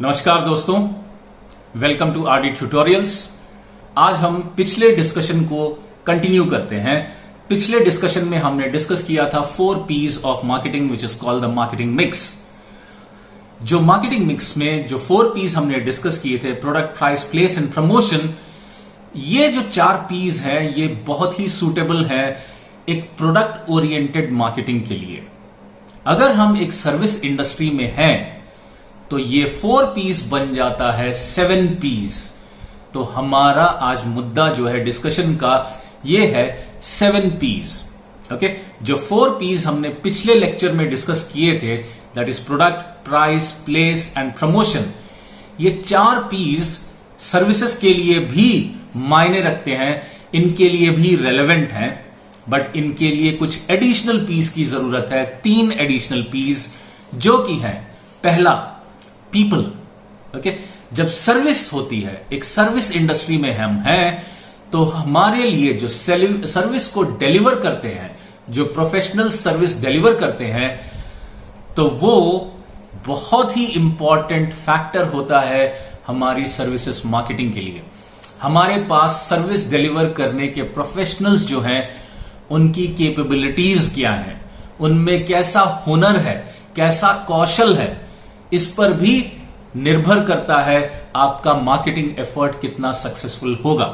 नमस्कार दोस्तों, welcome to RD tutorials. आज हम पिछले डिस्कशन को कंटिन्यू करते हैं। पिछले डिस्कशन में हमने डिस्कस किया था 4 P's of marketing which is called the marketing mix. जो मार्केटिंग मिक्स में जो 4 P's हमने डिस्कस किए थे, product, price, place and promotion, ये जो 4 P's हैं ये बहुत ही सूटेबल है एक प्रोडक्ट ओरिएंटेड मार्केटिंग के लिए। अगर हम एक सर्विस इंडस्ट्री में हैं तो ये 4 P's बन जाता है 7 P's। तो हमारा आज मुद्दा जो है डिस्कशन का ये है 7 P's। ओके, जो 4 P's हमने पिछले लेक्चर में डिस्कस किए थे, that is product, price, place and promotion. ये 4 P's सर्विसेज के लिए भी मायने रखते हैं, इनके लिए भी रेलेवेंट हैं, बट इनके लिए कुछ एडिशनल P's की जरूरत है। 3 एडिशनल P's जो कि है, पहला पीपल। ओके, जब सर्विस होती है, एक सर्विस इंडस्ट्री में हम हैं, तो हमारे लिए जो सर्विस को डिलीवर करते हैं, जो प्रोफेशनल सर्विस डिलीवर करते हैं, तो वो बहुत ही इंपॉर्टेंट फैक्टर होता है हमारी सर्विसेज मार्केटिंग के लिए। हमारे पास सर्विस डिलीवर करने के प्रोफेशनल्स जो हैं, उनकी कैपेबिलिटीज क्या हैं, उनमें कैसा हुनर है, कैसा कौशल है, इस पर भी निर्भर करता है आपका मार्केटिंग एफर्ट कितना सक्सेसफुल होगा।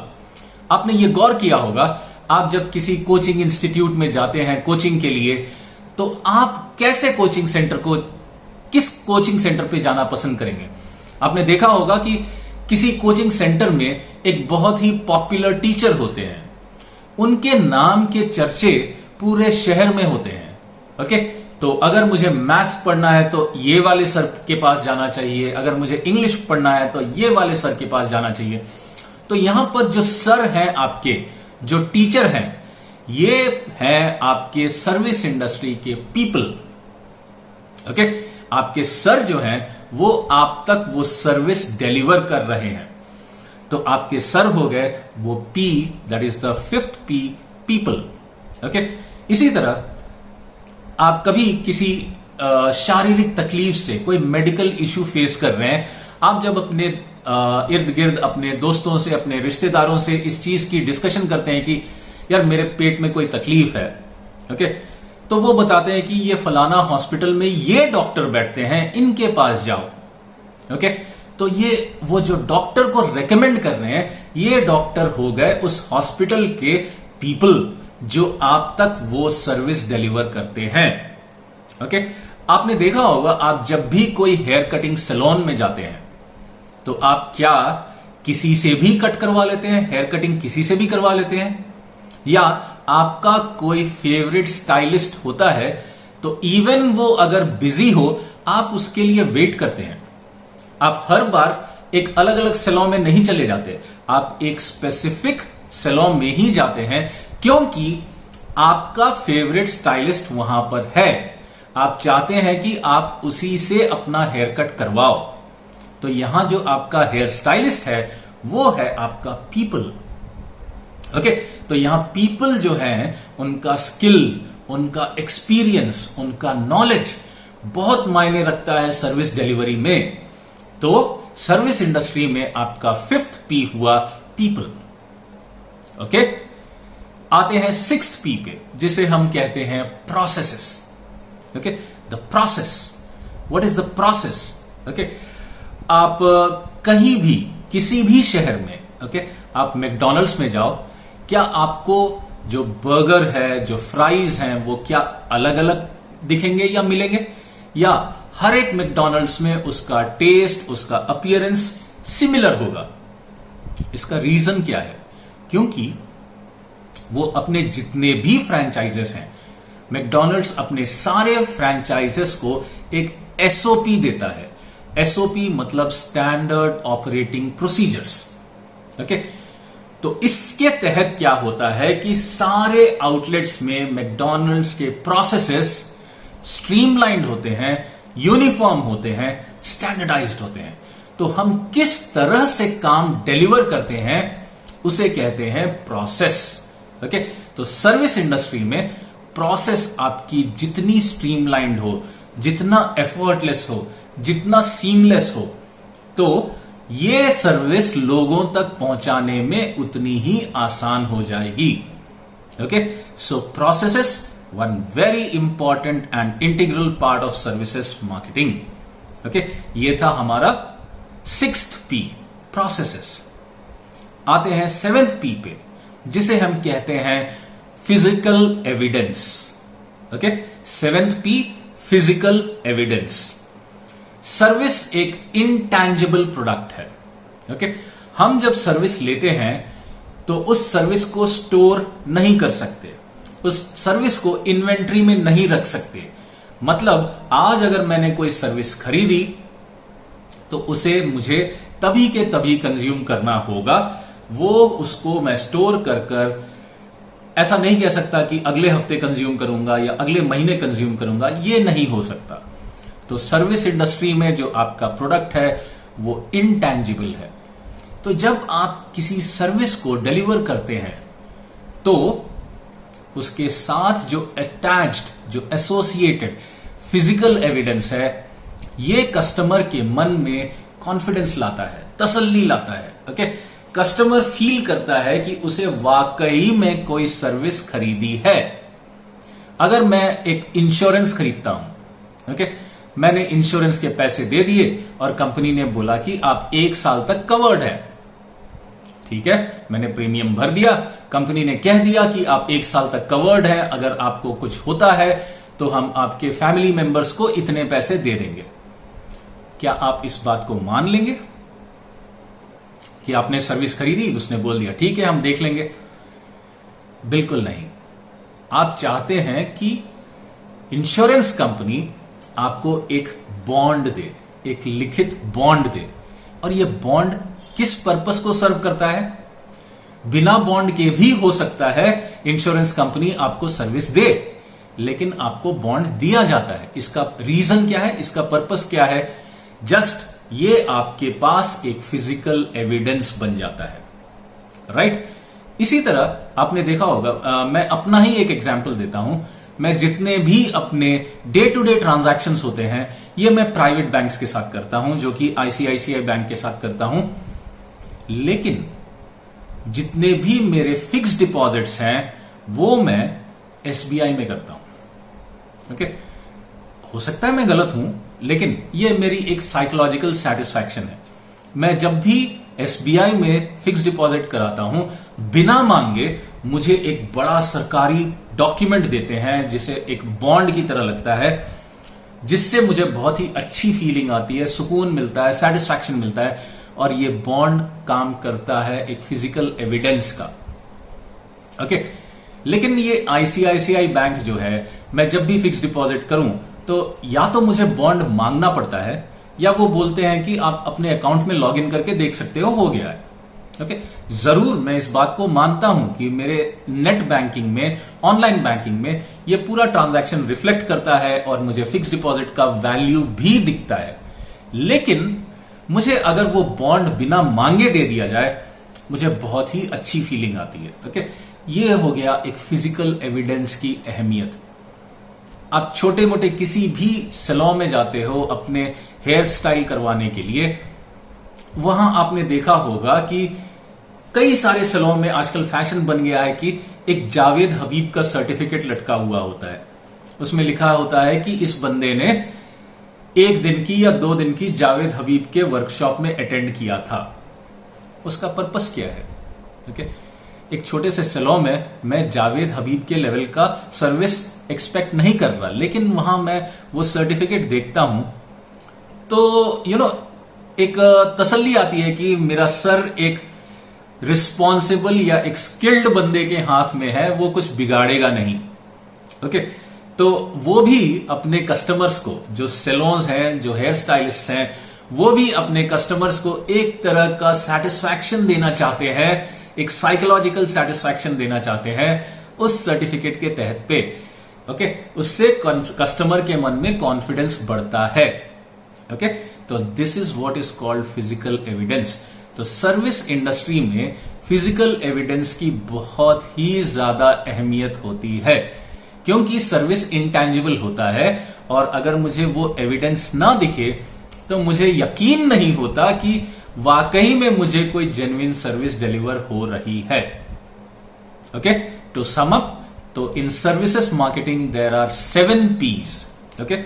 आपने ये गौर किया होगा, आप जब किसी कोचिंग इंस्टीट्यूट में जाते हैं कोचिंग के लिए, तो आप कैसे कोचिंग सेंटर को, किस कोचिंग सेंटर पे जाना पसंद करेंगे? आपने देखा होगा कि किसी कोचिंग सेंटर में एक बहुत ही पॉपुलर टीचर होते हैं, उनके नाम के चर्चे पूरे शहर में होते हैं। ओके, तो अगर मुझे मैथ्स पढ़ना है तो ये वाले सर के पास जाना चाहिए, अगर मुझे इंग्लिश पढ़ना है तो ये वाले सर के पास जाना चाहिए। तो यहां पर जो सर हैं आपके, जो टीचर हैं, ये हैं आपके सर्विस इंडस्ट्री के पीपल। ओके, आपके सर जो हैं वो आप तक वो सर्विस डिलीवर कर रहे हैं। तो आपके सर हो गए वो P, that is the 5th P, people. Okay, इसी तरह आप कभी किसी शारीरिक तकलीफ से, कोई मेडिकल इश्यू फेस कर रहे हैं, आप जब अपने इर्द गिर्द अपने दोस्तों से, अपने रिश्तेदारों से इस चीज की डिस्कशन करते हैं कि यार मेरे पेट में कोई तकलीफ है, ओके, तो वो बताते हैं कि ये फलाना हॉस्पिटल में ये डॉक्टर बैठते हैं, इनके पास जाओ। ओके, तो ये वो जो डॉक्टर को रेकमेंड कर रहे हैं, ये डॉक्टर हो गए उस हॉस्पिटल के पीपल जो आप तक वो सर्विस डिलीवर करते हैं। ओके, आपने देखा होगा, आप जब भी कोई हेयर कटिंग सैलून में जाते हैं तो आप क्या किसी से भी कट करवा लेते हैं, हेयर कटिंग किसी से भी करवा लेते हैं, या आपका कोई फेवरेट स्टाइलिस्ट होता है तो इवन वो अगर बिजी हो, आप उसके लिए वेट करते हैं। आप हर बार एक अलग अलग सैलून में नहीं चले जाते, आप एक स्पेसिफिक सैलून में ही जाते हैं, क्योंकि आपका फेवरेट स्टाइलिस्ट वहां पर है। आप चाहते हैं कि आप उसी से अपना हेयर कट करवाओ। तो यहां जो आपका हेयर स्टाइलिस्ट है वो है आपका पीपल। ओके, तो यहां पीपल जो है, उनका स्किल, उनका एक्सपीरियंस, उनका नॉलेज बहुत मायने रखता है सर्विस डिलीवरी में। तो सर्विस इंडस्ट्री में आपका 5th P हुआ पीपल। ओके, आते हैं 6th P पे, जिसे हम कहते हैं processes. Okay, the process, what is the process? Okay, आप कहीं भी, किसी भी शहर में, ओके, आप मैकडॉनल्ड्स में जाओ, क्या आपको जो बर्गर है, जो फ्राइज हैं, वो क्या अलग अलग दिखेंगे या मिलेंगे, या हर एक मैकडॉनल्ड्स में उसका टेस्ट, उसका अपीयरेंस सिमिलर होगा? इसका रीजन क्या है? क्योंकि वो अपने जितने भी फ्रैंचाइजेस हैं, मैकडॉनल्ड्स अपने सारे फ्रैंचाइजेस को एक SOP देता है। SOP मतलब स्टैंडर्ड ऑपरेटिंग प्रोसीजर्स। ओके, तो इसके तहत क्या होता है कि सारे आउटलेट्स में मैकडॉनल्ड्स के प्रोसेसेस स्ट्रीमलाइंड होते हैं, यूनिफॉर्म होते हैं, स्टैंडर्डाइज्ड होते हैं। तो हम किस तरह से काम डिलीवर करते हैं उसे कहते हैं प्रोसेस। ओके, तो सर्विस इंडस्ट्री में प्रोसेस आपकी जितनी स्ट्रीमलाइंड हो, जितना एफर्टलेस हो, जितना सीमलेस हो, तो ये सर्विस लोगों तक पहुंचाने में उतनी ही आसान हो जाएगी। Okay, so processes one very important and integral part of services marketing. Okay, ये था हमारा 6th P, प्रोसेसेस। आते हैं 7th P पे, जिसे हम कहते हैं physical evidence. Okay, 7th P, physical evidence. Service एक इंटैंजिबल प्रोडक्ट है। ओके, हम जब सर्विस लेते हैं तो उस सर्विस को स्टोर नहीं कर सकते, उस सर्विस को इन्वेंट्री में नहीं रख सकते। मतलब आज अगर मैंने कोई सर्विस खरीदी तो उसे मुझे तभी के तभी कंज्यूम करना होगा। वो उसको मैं स्टोर कर कर ऐसा नहीं कह सकता कि अगले हफ्ते कंज्यूम करूंगा या अगले महीने कंज्यूम करूंगा, ये नहीं हो सकता। तो सर्विस इंडस्ट्री में जो आपका प्रोडक्ट है वो इंटैंजिबल है। तो जब आप किसी सर्विस को डिलीवर करते हैं तो उसके साथ जो अटैच्ड, जो एसोसिएटेड फिजिकल एविडेंस है, ये कस्टमर के मन में कॉन्फिडेंस लाता है, तसल्ली लाता है। ओके, कस्टमर फील करता है कि उसे वाकई में कोई सर्विस खरीदी है। अगर मैं एक इंश्योरेंस खरीदता हूं, ओके, मैंने इंश्योरेंस के पैसे दे दिए और कंपनी ने बोला कि आप 1 साल तक कवर्ड है। ठीक है, मैंने प्रीमियम भर दिया, कंपनी ने कह दिया कि आप 1 साल तक कवर्ड है, अगर आपको कुछ होता है तो हम आपके फैमिली मेंबर्स को इतने पैसे दे देंगे। क्या आप इस बात को मान लेंगे कि आपने सर्विस खरीदी, उसने बोल दिया ठीक है हम देख लेंगे? बिल्कुल नहीं। आप चाहते हैं कि इंश्योरेंस कंपनी आपको एक बॉन्ड दे, एक लिखित बॉन्ड दे। और यह बॉन्ड किस पर्पस को सर्व करता है? बिना बॉन्ड के भी हो सकता है इंश्योरेंस कंपनी आपको सर्विस दे, लेकिन आपको बॉन्ड दिया जाता है। इसका रीजन क्या है, इसका पर्पस क्या है? जस्ट ये आपके पास एक फिजिकल एविडेंस बन जाता है, राइट? इसी तरह आपने देखा होगा, मैं अपना ही एक एग्जांपल देता हूं। मैं जितने भी अपने डे टू डे ट्रांजैक्शंस होते हैं, ये मैं प्राइवेट बैंक्स के साथ करता हूं, जो कि आईसीआईसीआई बैंक के साथ करता हूं। लेकिन जितने भी मेरे फिक्स डिपॉजिट्स हैं वो मैं एसबीआई में करता हूं। ओके, हो सकता है मैं गलत हूं, लेकिन ये मेरी एक साइकोलॉजिकल सेटिस्फैक्शन है। मैं जब भी एसबीआई में फिक्स डिपॉजिट कराता हूं, बिना मांगे मुझे एक बड़ा सरकारी डॉक्यूमेंट देते हैं, जिसे एक बॉन्ड की तरह लगता है, जिससे मुझे बहुत ही अच्छी फीलिंग आती है, सुकून मिलता है, सेटिस्फैक्शन मिलता है। और ये बॉन्ड काम करता है एक फिजिकल एविडेंस का। ओके, लेकिन ये आईसीआईसीआई बैंक जो है, मैं जब भी फिक्स डिपॉजिट करूं तो या तो मुझे बॉन्ड मांगना पड़ता है, या वो बोलते हैं कि आप अपने अकाउंट में लॉगिन करके देख सकते हो गया है। ओके, जरूर मैं इस बात को मानता हूं कि मेरे नेट बैंकिंग में, ऑनलाइन बैंकिंग में ये पूरा ट्रांजैक्शन रिफ्लेक्ट करता है और मुझे फिक्स डिपॉजिट का वैल्यू भी दिखता है। लेकिन मुझे अगर वो बॉन्ड बिना मांगे दे दिया जाए, मुझे बहुत ही अच्छी फीलिंग आती है। ओके, ये हो गया एक फिजिकल एविडेंस की अहमियत। आप छोटे मोटे किसी भी सैलून में जाते हो अपने हेयर स्टाइल करवाने के लिए, वहां आपने देखा होगा कि कई सारे सैलून में आजकल फैशन बन गया है कि एक जावेद हबीब का सर्टिफिकेट लटका हुआ होता है। उसमें लिखा होता है कि इस बंदे ने 1 दिन की या 2 दिन की जावेद हबीब के वर्कशॉप में अटेंड किया था। उसका पर्पस क्या है? ओके, एक छोटे से सैलून में मैं जावेद हबीब के लेवल का सर्विस एक्सपेक्ट नहीं कर रहा, लेकिन वहां मैं वो सर्टिफिकेट देखता हूं तो एक तसल्ली आती है कि मेरा सर एक रिस्पॉन्सिबल या एक स्किल्ड बंदे के हाथ में है, वो कुछ बिगाड़ेगा नहीं। ओके, तो वो भी अपने कस्टमर्स को, जो सैलून्स हैं, जो हेयर स्टाइलिस्ट हैं, वो भी अपने कस्टमर्स को एक तरह का सेटिस्फैक्शन देना चाहते हैं, एक साइकोलॉजिकल सेटिस्फैक्शन देना चाहते हैं उस सर्टिफिकेट के तहत पे। ओके, उससे कस्टमर के मन में कॉन्फिडेंस बढ़ता है। ओके, तो this is what is called physical evidence. तो सर्विस इंडस्ट्री में फिजिकल एविडेंस की बहुत ही ज्यादा अहमियत होती है, क्योंकि सर्विस इंटैंजिबल होता है और अगर मुझे वो एविडेंस ना दिखे तो मुझे यकीन नहीं होता कि वाकई में मुझे कोई जेन्युइन सर्विस डिलीवर हो रही है। ओके, टू सम अप, तो in services marketing there are 7 P's। Okay,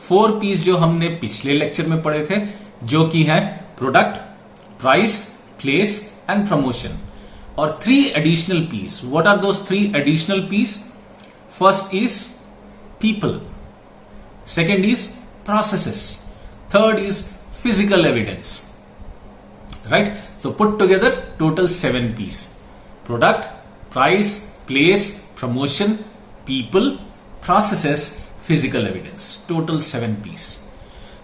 4 P's जो हमने पिछले लेक्चर में पढ़े थे, जो कि है product, price, place and promotion, और 3 additional P's। What are those 3 additional P's? First is people, second is processes, third is physical evidence, right? So put together total 7 P's: product, price, place, promotion, people, processes, physical evidence, total 7 P's।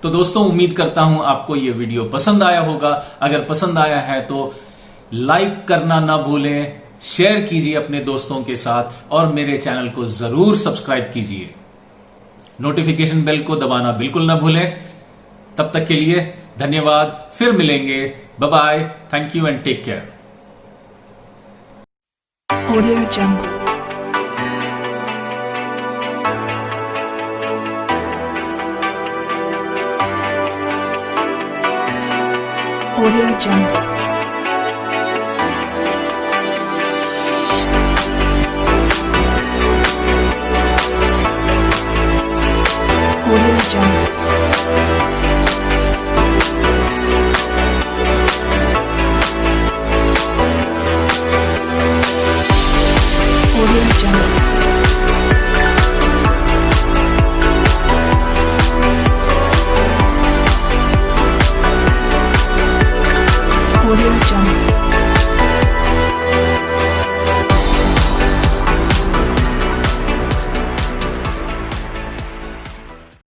तो दोस्तों, उम्मीद करता हूं आपको यह video पसंद आया होगा। अगर पसंद आया है तो लाइक करना ना भूलें, शेयर कीजिए अपने दोस्तों के साथ, और मेरे चैनल को जरूर सब्सक्राइब कीजिए। नोटिफिकेशन बेल को दबाना बिल्कुल ना भूलें। तब तक के लिए धन्यवाद, फिर मिलेंगे। Bye bye, thank you and take care. Audio Jungle. Audio Jungle. Audio Jungle. Audio Jungle. Audio Jungle.